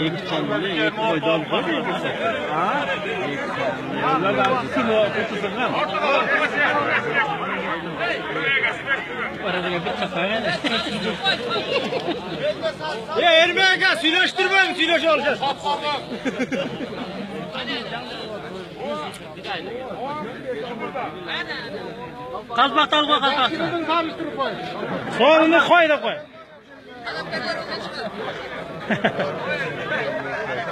İki çanlı, iki boydan var mı? Ha? İki çanlı. Ya Ermek'e süleştirmeyin, süleş olacağız. Kazmaktan koy, kazmaktan. Sonunu koy da koy.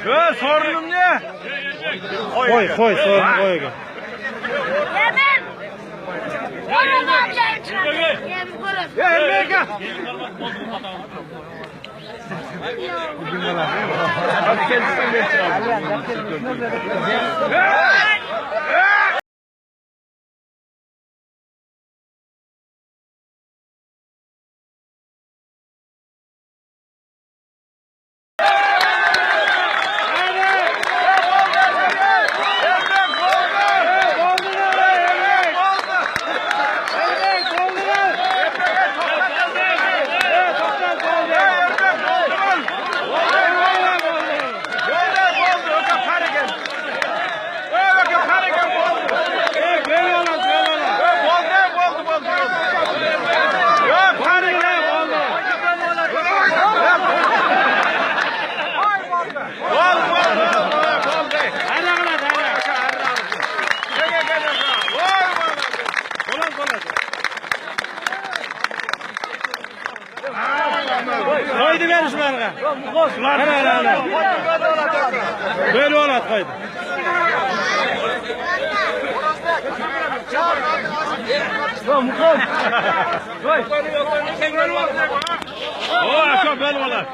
Ya sorunum ne? Koy, sorunu koy. Yemin! Oğlum amcayı çıkartın. Yemin görün. Ya Ermek'e. Hadi kendisinden geçin. Koydu ver şunlara. Böyle olat koydu. Koy. O aşağı böyle olat.